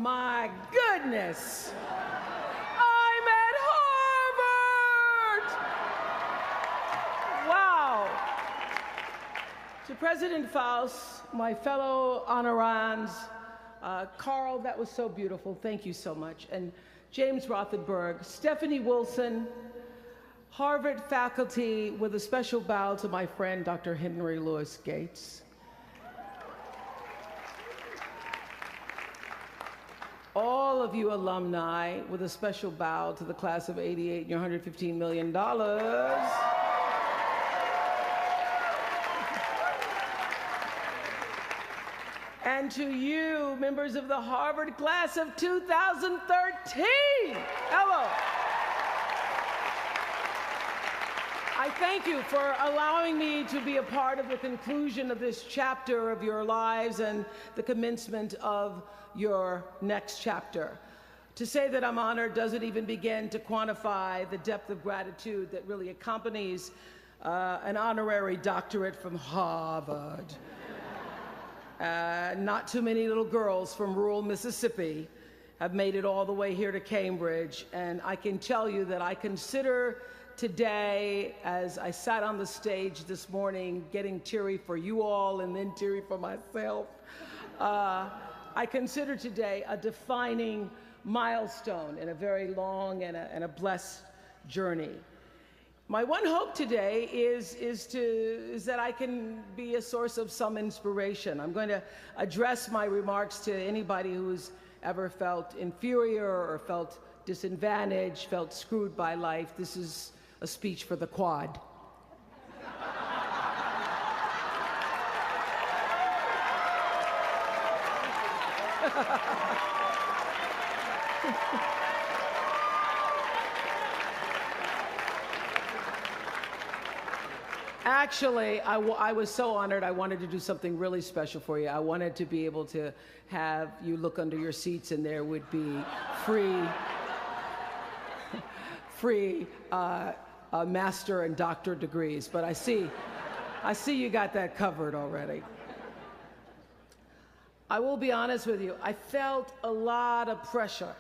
My goodness! I'm at Harvard! Wow! To President Faust, my fellow honorands, Carl, that was so beautiful. Thank you so much. And James Rothenberg, Stephanie Wilson, Harvard faculty, with a special bow to my friend, Dr. Henry Louis Gates. All of you alumni, with a special bow to the class of '88 and your $115 million. And to you, members of the Harvard class of 2013. Hello. I thank you for allowing me to be a part of the conclusion of this chapter of your lives and the commencement of your next chapter. To say that I'm honored doesn't even begin to quantify the depth of gratitude that really accompanies an honorary doctorate from Harvard. Not too many little girls from rural Mississippi have made it all the way here to Cambridge, and I can tell you that I consider today, as I sat on the stage this morning, getting teary for you all and then teary for myself, I consider today a defining milestone in a very long and a blessed journey. My one hope today is that I can be a source of some inspiration. I'm going to address my remarks to anybody who's ever felt inferior or felt disadvantaged, felt screwed by life. This is a speech for the quad. Actually, I was so honored. I wanted to do something really special for you. I wanted to be able to have you look under your seats and there would be free master and doctor degrees. But I see you got that covered already. I will be honest with you. I felt a lot of pressure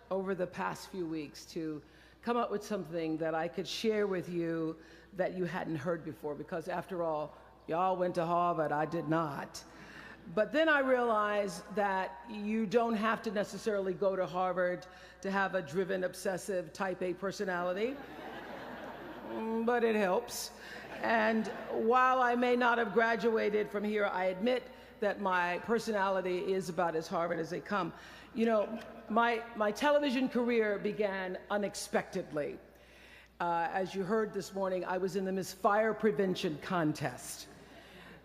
over the past few weeks to come up with something that I could share with you that you hadn't heard before, because after all, y'all went to Harvard, I did not. But then I realized that you don't have to necessarily go to Harvard to have a driven, obsessive, type A personality, but it helps. And while I may not have graduated from here, I admit that my personality is about as Harvard as they come. You know, my television career began unexpectedly. As you heard this morning, I was in the Miss Fire Prevention contest.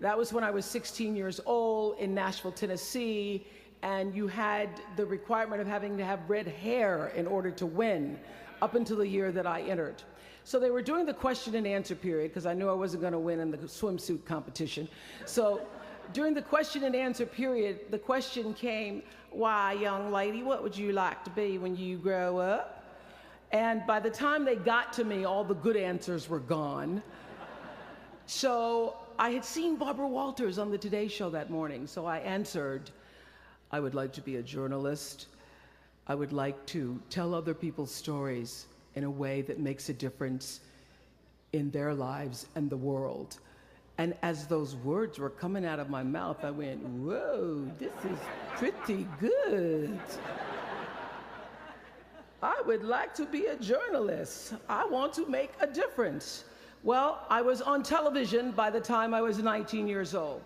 That was when I was 16 years old in Nashville, Tennessee, and you had the requirement of having to have red hair in order to win, up until the year that I entered. So they were doing the question and answer period, because I knew I wasn't going to win in the swimsuit competition. So during the question and answer period, the question came, "Why, young lady, what would you like to be when you grow up?" And by the time they got to me, all the good answers were gone. So I had seen Barbara Walters on the Today Show that morning, so I answered, "I would like to be a journalist. I would like to tell other people's stories in a way that makes a difference in their lives and the world." And as those words were coming out of my mouth, I went, "Whoa, this is pretty good. I would like to be a journalist. I want to make a difference." Well, I was on television by the time I was 19 years old.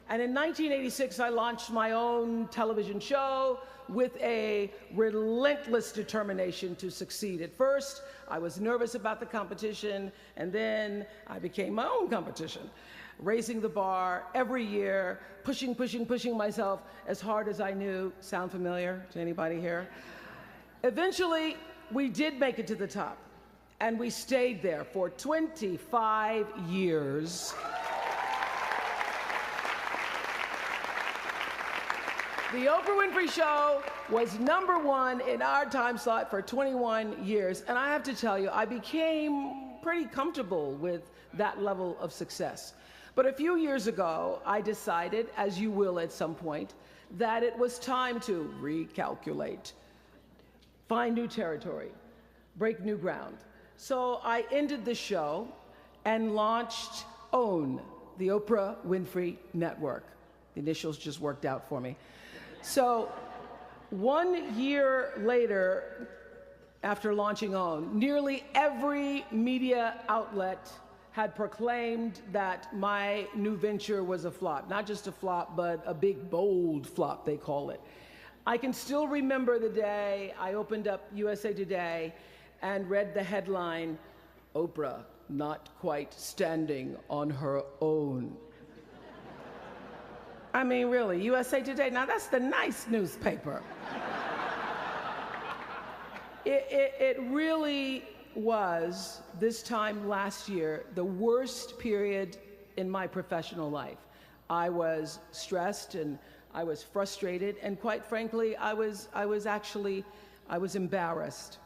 And in 1986, I launched my own television show with a relentless determination to succeed. At first, I was nervous about the competition, and then I became my own competition, raising the bar every year, pushing myself as hard as I knew. Sound familiar to anybody here? Eventually, we did make it to the top, and we stayed there for 25 years. The Oprah Winfrey Show was #1 in our time slot for 21 years, and I have to tell you, I became pretty comfortable with that level of success. But a few years ago, I decided, as you will at some point, that it was time to recalculate, find new territory, break new ground. So I ended the show and launched OWN, the Oprah Winfrey Network. The initials just worked out for me. So 1 year later, after launching OWN, nearly every media outlet had proclaimed that my new venture was a flop. Not just a flop, but a big, bold flop, they call it. I can still remember the day I opened up USA Today and read the headline, "Oprah not quite standing on her own." I mean, really, USA Today, now that's the nice newspaper. It really was, this time last year, the worst period in my professional life. I was stressed and I was frustrated, and quite frankly, I was embarrassed.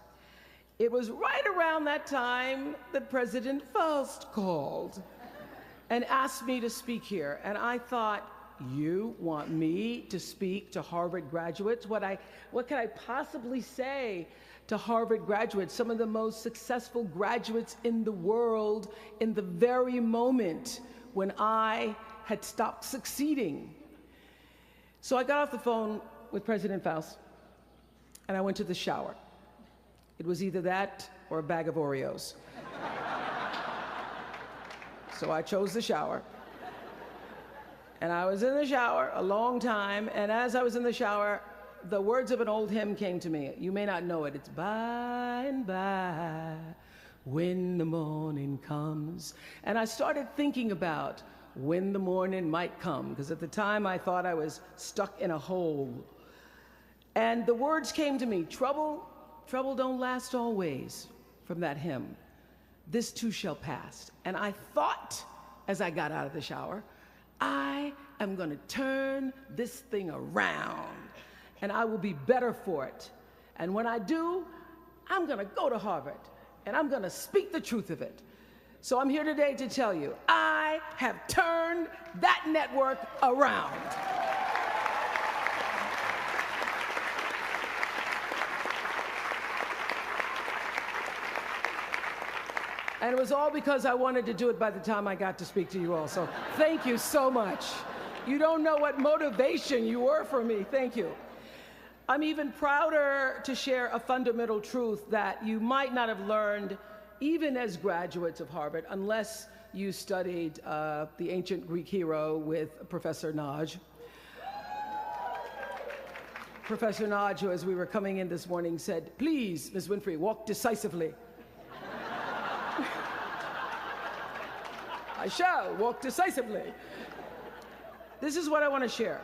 It was right around that time that President Faust called and asked me to speak here, and I thought, you want me to speak to Harvard graduates? What could I possibly say to Harvard graduates, some of the most successful graduates in the world, in the very moment when I had stopped succeeding? So I got off the phone with President Faust, and I went to the shower. It was either that or a bag of Oreos. So I chose the shower. And I was in the shower a long time, and as I was in the shower, the words of an old hymn came to me. You may not know it. It's by and by, when the morning comes. And I started thinking about when the morning might come, because at the time I thought I was stuck in a hole. And the words came to me, trouble don't last always, from that hymn. This too shall pass. And I thought, as I got out of the shower, I am going to turn this thing around, and I will be better for it. And when I do, I'm going to go to Harvard, and I'm going to speak the truth of it. So I'm here today to tell you, I have turned that network around. And it was all because I wanted to do it by the time I got to speak to you all. So thank you so much. You don't know what motivation you were for me. Thank you. I'm even prouder to share a fundamental truth that you might not have learned even as graduates of Harvard, unless you studied the ancient Greek hero with Professor Naj. Professor Naj, who as we were coming in this morning said, "Please, Ms. Winfrey, walk decisively." I shall walk decisively. This is what I want to share.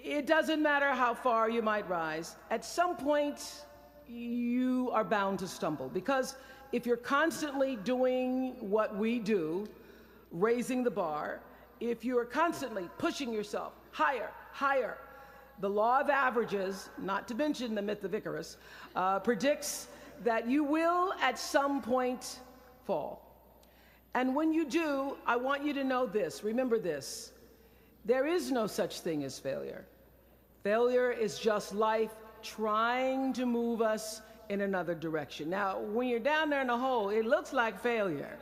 It doesn't matter how far you might rise. At some point, you are bound to stumble, because if you're constantly doing what we do, raising the bar, if you are constantly pushing yourself higher, higher, the law of averages, not to mention the myth of Icarus, predicts that you will at some point fall. And when you do, I want you to know this, remember this, there is no such thing as failure. Failure is just life trying to move us in another direction. Now, when you're down there in the hole, it looks like failure.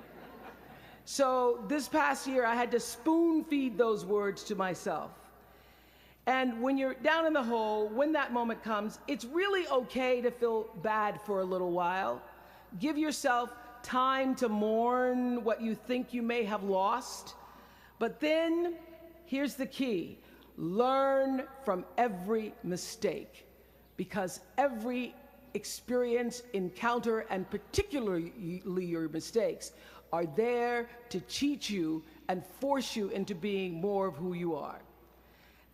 So this past year, I had to spoon feed those words to myself. And when you're down in the hole, when that moment comes, it's really okay to feel bad for a little while. Give yourself time to mourn what you think you may have lost. But then, here's the key. Learn from every mistake, because every experience, encounter, and particularly your mistakes are there to teach you and force you into being more of who you are.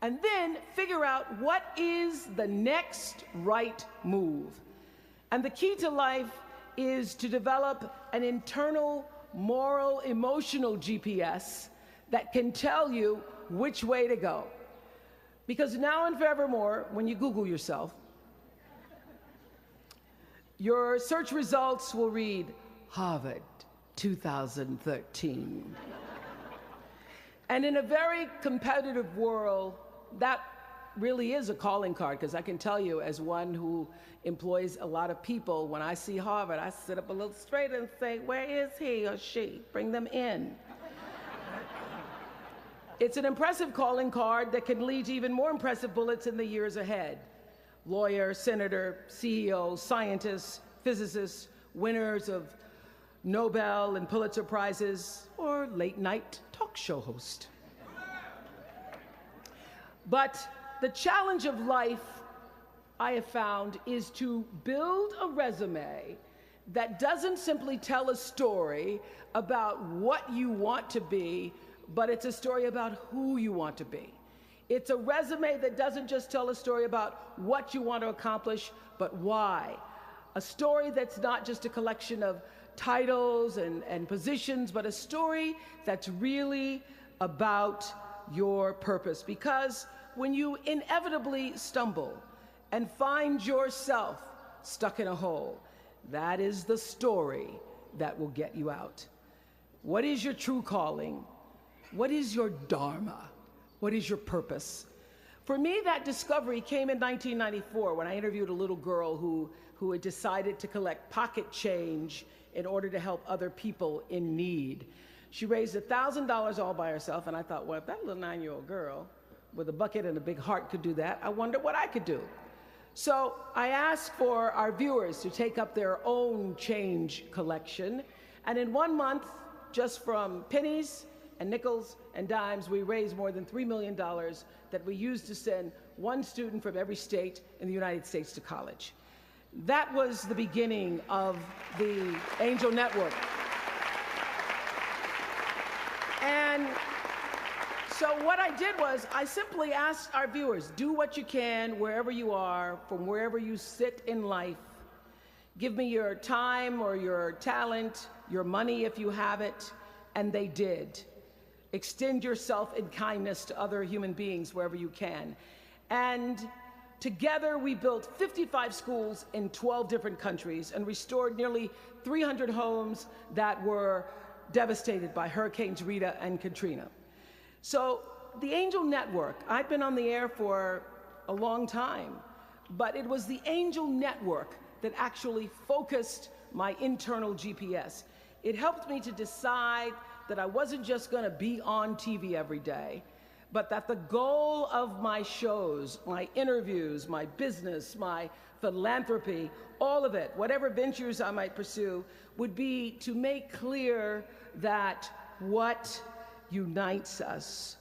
And then figure out what is the next right move. And the key to life is to develop an internal, moral, emotional GPS that can tell you which way to go. Because now and forevermore, when you Google yourself, your search results will read Harvard 2013. And in a very competitive world, that really is a calling card, because I can tell you, as one who employs a lot of people, when I see Harvard, I sit up a little straighter and say, where is he or she? Bring them in. It's an impressive calling card that can lead to even more impressive bullets in the years ahead. Lawyer, senator, CEO, scientists, physicists, winners of Nobel and Pulitzer Prizes, or late-night talk show host. But the challenge of life, I have found, is to build a resume that doesn't simply tell a story about what you want to be, but it's a story about who you want to be. It's a resume that doesn't just tell a story about what you want to accomplish, but why. A story that's not just a collection of titles and positions, but a story that's really about your purpose. Because when you inevitably stumble and find yourself stuck in a hole, that is the story that will get you out. What is your true calling? What is your dharma? What is your purpose? For me, that discovery came in 1994 when I interviewed a little girl who had decided to collect pocket change in order to help other people in need. She raised $1,000 all by herself, and I thought, well, if that little 9-year-old girl with a bucket and a big heart could do that, I wonder what I could do. So I asked for our viewers to take up their own change collection, and in 1 month, just from pennies and nickels and dimes, we raised more than $3 million that we used to send one student from every state in the United States to college. That was the beginning of the Angel Network. And so what I did was I simply asked our viewers, do what you can wherever you are, from wherever you sit in life. Give me your time or your talent, your money if you have it, and they did. Extend yourself in kindness to other human beings wherever you can. And together we built 55 schools in 12 different countries and restored nearly 300 homes that were devastated by Hurricanes Rita and Katrina. So the Angel Network, I've been on the air for a long time, but it was the Angel Network that actually focused my internal GPS. It helped me to decide that I wasn't just going to be on TV every day, but that the goal of my shows, my interviews, my business, my philanthropy, all of it, whatever ventures I might pursue, would be to make clear that what unites us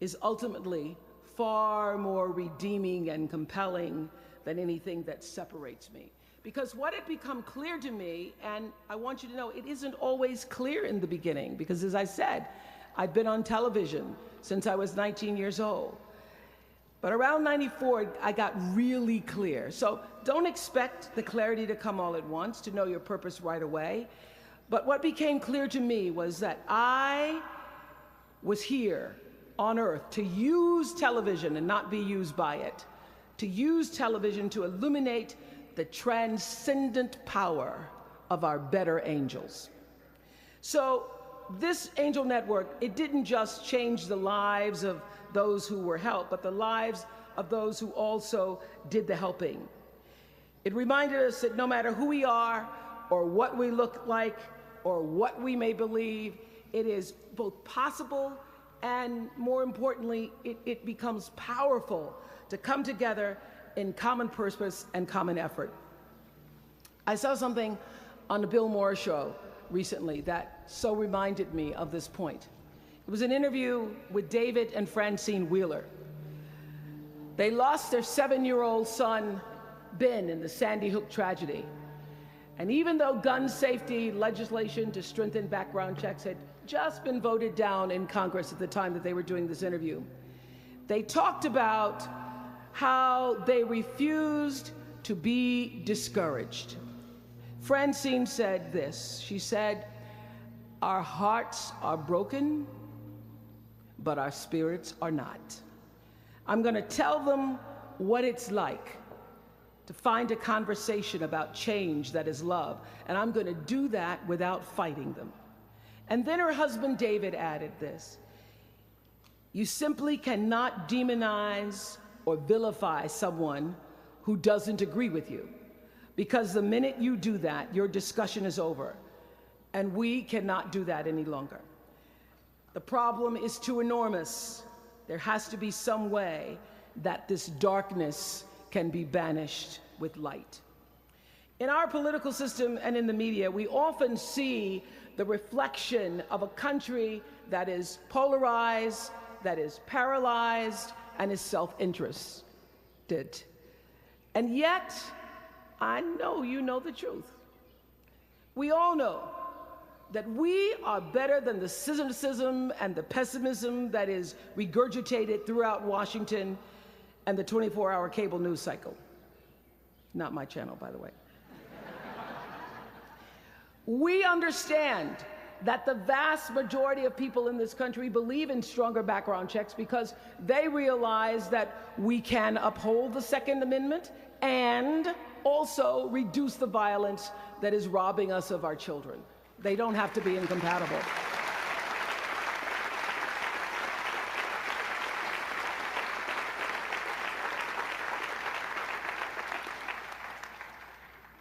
is ultimately far more redeeming and compelling than anything that separates me. Because what had become clear to me, and I want you to know, it isn't always clear in the beginning, because as I said, I've been on television since I was 19 years old. But around 94, I got really clear. So don't expect the clarity to come all at once, to know your purpose right away. But what became clear to me was that I was here on Earth to use television and not be used by it, to use television to illuminate the transcendent power of our better angels. So this Angel Network, it didn't just change the lives of those who were helped, but the lives of those who also did the helping. It reminded us that no matter who we are, or what we look like, or what we may believe, it is both possible and, more importantly, it becomes powerful to come together in common purpose and common effort. I saw something on the Bill Maher show recently that so reminded me of this point. It was an interview with David and Francine Wheeler. They lost their 7-year-old son, Ben, in the Sandy Hook tragedy. And even though gun safety legislation to strengthen background checks had just been voted down in Congress at the time that they were doing this interview, they talked about how they refused to be discouraged. Francine said this. She said, "Our hearts are broken, but our spirits are not. I'm going to tell them what it's like to find a conversation about change that is love, and I'm going to do that without fighting them." And then her husband David added this: "You simply cannot demonize or vilify someone who doesn't agree with you. Because the minute you do that, your discussion is over. And we cannot do that any longer. The problem is too enormous. There has to be some way that this darkness can be banished with light. In our political system and in the media, we often see the reflection of a country that is polarized, that is paralyzed, and is self-interested. And yet, I know you know the truth. We all know that we are better than the cynicism and the pessimism that is regurgitated throughout Washington and the 24-hour cable news cycle. Not my channel, by the way. We understand that the vast majority of people in this country believe in stronger background checks because they realize that we can uphold the Second Amendment and also reduce the violence that is robbing us of our children. They don't have to be incompatible.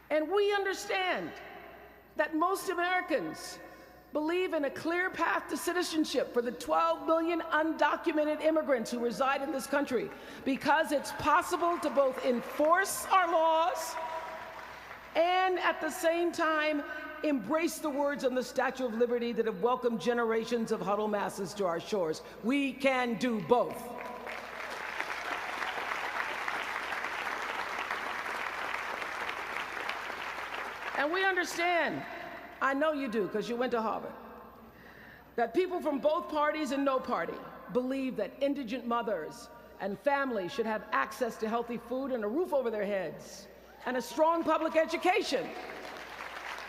And we understand that most Americans believe in a clear path to citizenship for the 12 million undocumented immigrants who reside in this country, because it's possible to both enforce our laws and at the same time embrace the words on the Statue of Liberty that have welcomed generations of huddled masses to our shores. We can do both. And we understand, I know you do because you went to Harvard, that people from both parties and no party believe that indigent mothers and families should have access to healthy food and a roof over their heads and a strong public education.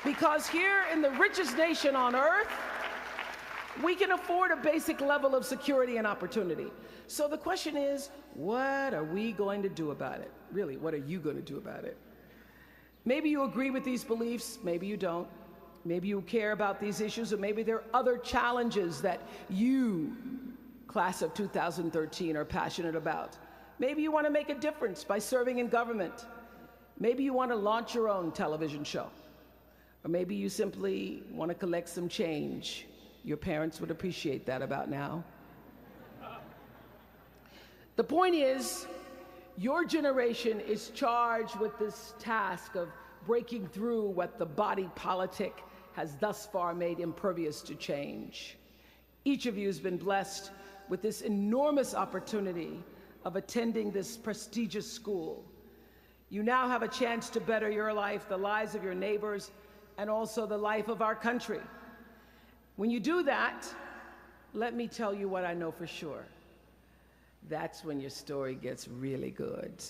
Because here in the richest nation on earth, we can afford a basic level of security and opportunity. So the question is, what are we going to do about it? Really, what are you going to do about it? Maybe you agree with these beliefs, maybe you don't. Maybe you care about these issues, or maybe there are other challenges that you, class of 2013, are passionate about. Maybe you want to make a difference by serving in government. Maybe you want to launch your own television show. Or maybe you simply want to collect some change. Your parents would appreciate that about now. The point is, your generation is charged with this task of breaking through what the body politic has thus far made impervious to change. Each of you has been blessed with this enormous opportunity of attending this prestigious school. You now have a chance to better your life, the lives of your neighbors, and also the life of our country. When you do that, let me tell you what I know for sure. That's when your story gets really good.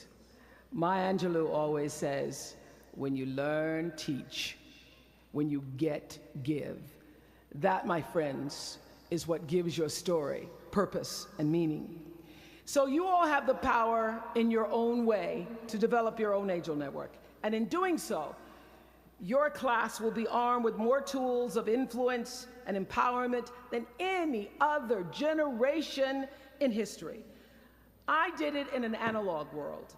Maya Angelou always says, when you learn, teach. When you get, give. That, my friends, is what gives your story purpose and meaning. So you all have the power in your own way to develop your own Angel Network. And in doing so, your class will be armed with more tools of influence and empowerment than any other generation in history. I did it in an analog world.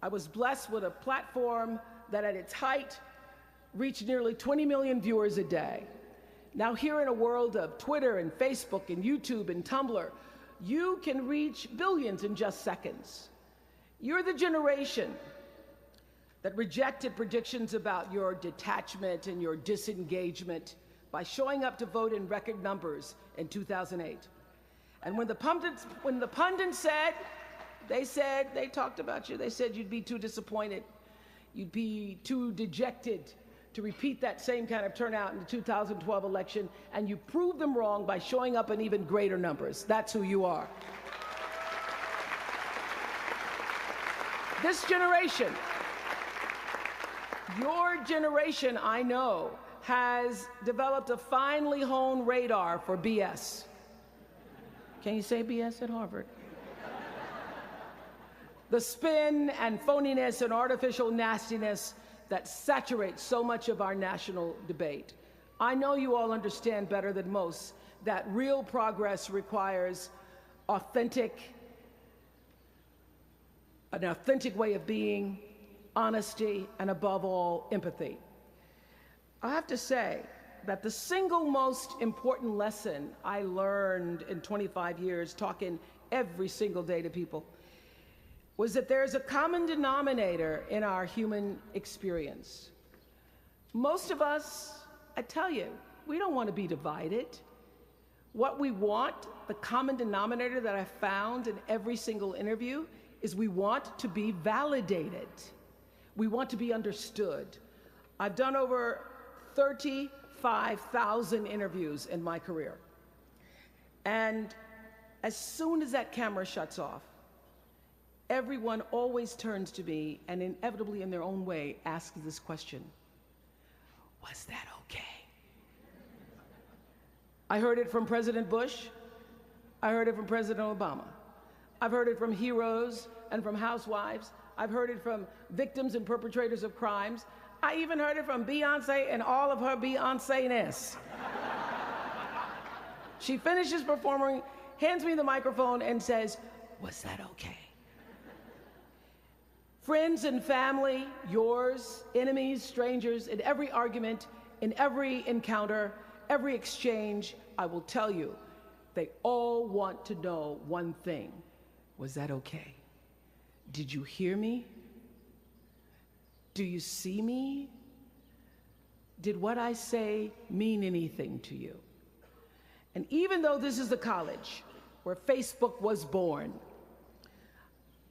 I was blessed with a platform that at its height reached nearly 20 million viewers a day. Now here in a world of Twitter and Facebook and YouTube and Tumblr, you can reach billions in just seconds. You're the generation that rejected predictions about your detachment and your disengagement by showing up to vote in record numbers in 2008. And when the pundits said, they talked about you, they said you'd be too disappointed, you'd be too dejected to repeat that same kind of turnout in the 2012 election, and you proved them wrong by showing up in even greater numbers. That's who you are. This generation, your generation, I know, has developed a finely honed radar for BS. Can you say BS at Harvard? The spin and phoniness and artificial nastiness that saturates so much of our national debate. I know you all understand better than most that real progress requires authentic an authentic way of being, honesty, and above all, empathy. I have to say that the single most important lesson I learned in 25 years talking every single day to people was that there's a common denominator in our human experience. Most of us, I tell you, we don't want to be divided. What we want, the common denominator that I found in every single interview, is we want to be validated. We want to be understood. I've done over 35,000 interviews in my career. And as soon as that camera shuts off, everyone always turns to me and inevitably in their own way asks this question: was that okay? I heard it from President Bush. I heard it from President Obama. I've heard it from heroes and from housewives. I've heard it from victims and perpetrators of crimes. I even heard it from Beyonce and all of her Beyonce-ness. She finishes performing, hands me the microphone and says, "Was that okay?" Friends and family, yours, enemies, strangers, in every argument, in every encounter, every exchange, I will tell you, they all want to know one thing: was that okay? Did you hear me? Do you see me? Did what I say mean anything to you? And even though this is the college where Facebook was born,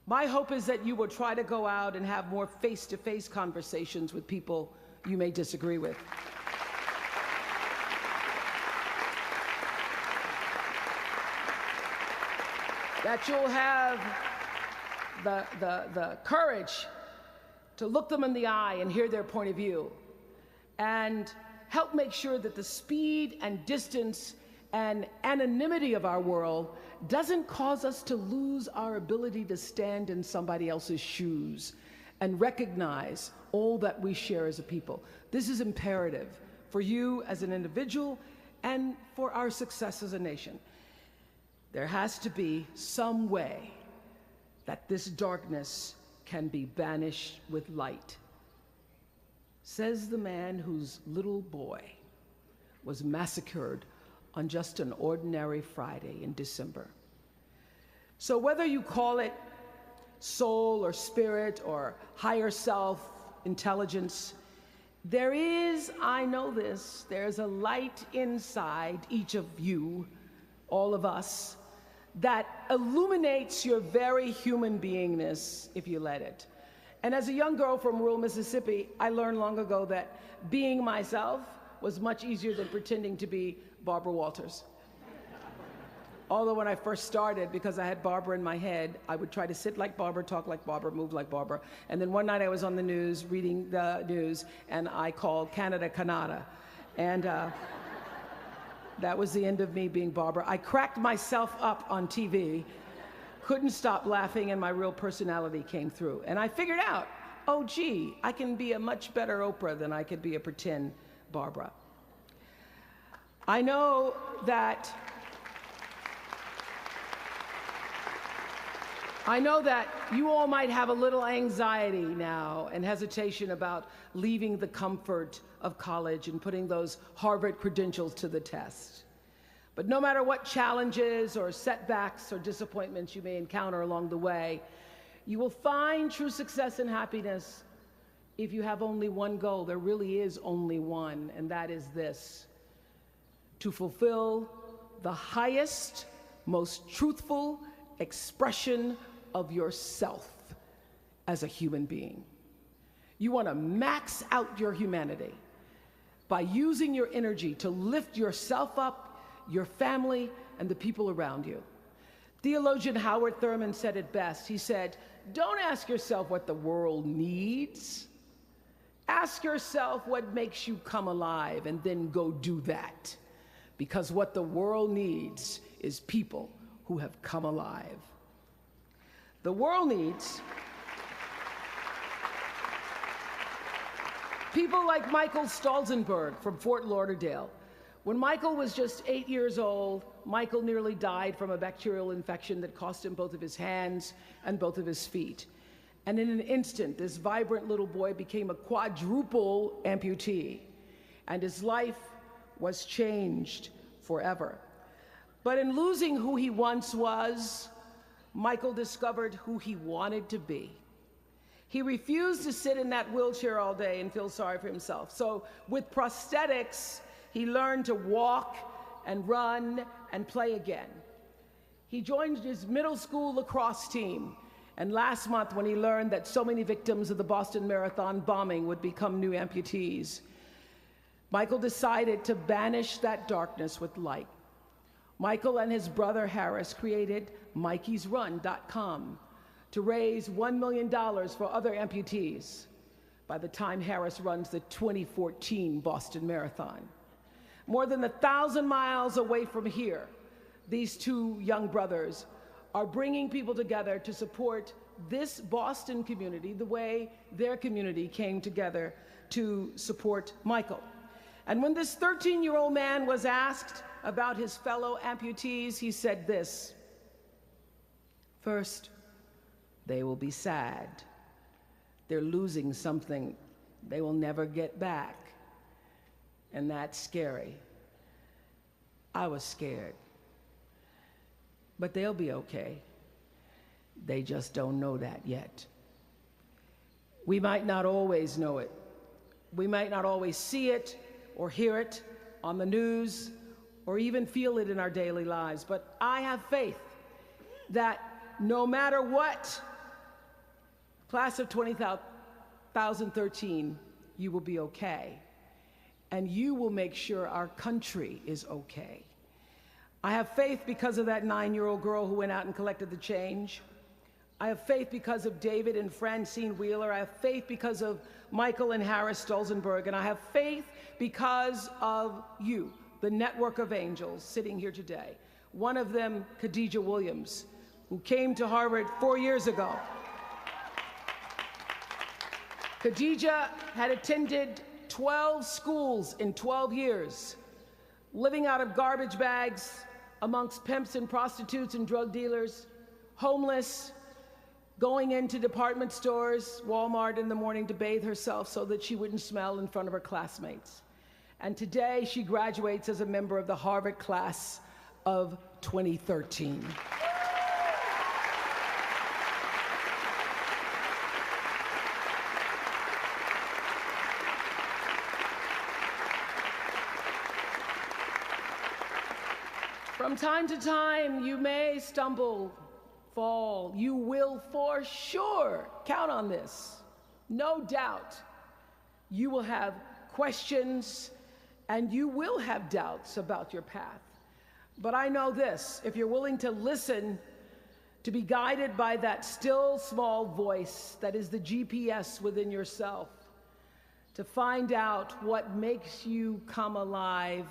my hope is that you will try to go out and have more face-to-face conversations with people you may disagree with. That you'll have the courage to look them in the eye and hear their point of view, and help make sure that the speed and distance and anonymity of our world doesn't cause us to lose our ability to stand in somebody else's shoes and recognize all that we share as a people. This is imperative for you as an individual and for our success as a nation. There has to be some way that this darkness can be banished with light, says the man whose little boy was massacred on just an ordinary Friday in December. So whether you call it soul or spirit or higher self, intelligence, there is, I know this, there's a light inside each of you, all of us, that illuminates your very human beingness if you let it. And as a young girl from rural Mississippi, I learned long ago that being myself was much easier than pretending to be Barbara Walters. Although when I first started, because I had Barbara in my head, I would try to sit like Barbara, talk like Barbara, move like Barbara. And then one night I was on the news, reading the news, and I called Canada, Canada. And that was the end of me being Barbara. I cracked myself up on TV, couldn't stop laughing, and my real personality came through. And I figured out, oh gee, I can be a much better Oprah than I could be a pretend Barbara. I know that you all might have a little anxiety now and hesitation about leaving the comfort of college and putting those Harvard credentials to the test. But no matter what challenges or setbacks or disappointments you may encounter along the way, you will find true success and happiness if you have only one goal. There really is only one, and that is this: to fulfill the highest, most truthful expression of yourself as a human being. You want to max out your humanity by using your energy to lift yourself up, your family, and the people around you. Theologian Howard Thurman said it best. He said, "Don't ask yourself what the world needs. Ask yourself what makes you come alive, and then go do that. Because what the world needs is people who have come alive." The world needs people like Michael Stolzenberg from Fort Lauderdale. When Michael was just 8 years old, Michael nearly died from a bacterial infection that cost him both of his hands and both of his feet. And in an instant, this vibrant little boy became a quadruple amputee, and his life was changed forever. But in losing who he once was, Michael discovered who he wanted to be. He refused to sit in that wheelchair all day and feel sorry for himself. So with prosthetics, he learned to walk and run and play again. He joined his middle school lacrosse team. And last month, when he learned that so many victims of the Boston Marathon bombing would become new amputees, Michael decided to banish that darkness with light. Michael and his brother Harris created MikeysRun.com to raise $1 million for other amputees by the time Harris runs the 2014 Boston Marathon. More than 1,000 miles away from here, these two young brothers are bringing people together to support this Boston community the way their community came together to support Michael. And when this 13-year-old man was asked about his fellow amputees, he said this: "First, they will be sad. They're losing something they will never get back. And that's scary. I was scared. But they'll be okay. They just don't know that yet." We might not always know it. We might not always see it or hear it on the news or even feel it in our daily lives, but I have faith that no matter what, class of 2013, you will be okay, and you will make sure our country is okay. I have faith because of that 9-year-old girl who went out and collected the change. I have faith because of David and Francine Wheeler. I have faith because of Michael and Harris Stolzenberg. And I have faith because of you, the network of angels sitting here today. One of them, Khadijah Williams, who came to Harvard 4 years ago. Khadijah had attended 12 schools in 12 years, living out of garbage bags amongst pimps and prostitutes and drug dealers, homeless, going into department stores, Walmart in the morning to bathe herself so that she wouldn't smell in front of her classmates. And today she graduates as a member of the Harvard class of 2013. From time to time, you may stumble, fall. You will for sure count on this. No doubt you will have questions and you will have doubts about your path. But I know this: if you're willing to listen, to be guided by that still small voice that is the GPS within yourself, to find out what makes you come alive,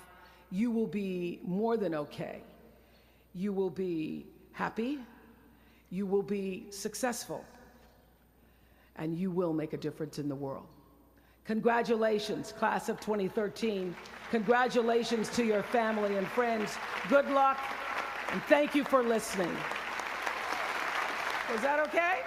you will be more than okay. You will be happy, you will be successful, and you will make a difference in the world. Congratulations, class of 2013. Congratulations to your family and friends. Good luck, and thank you for listening. Was that okay?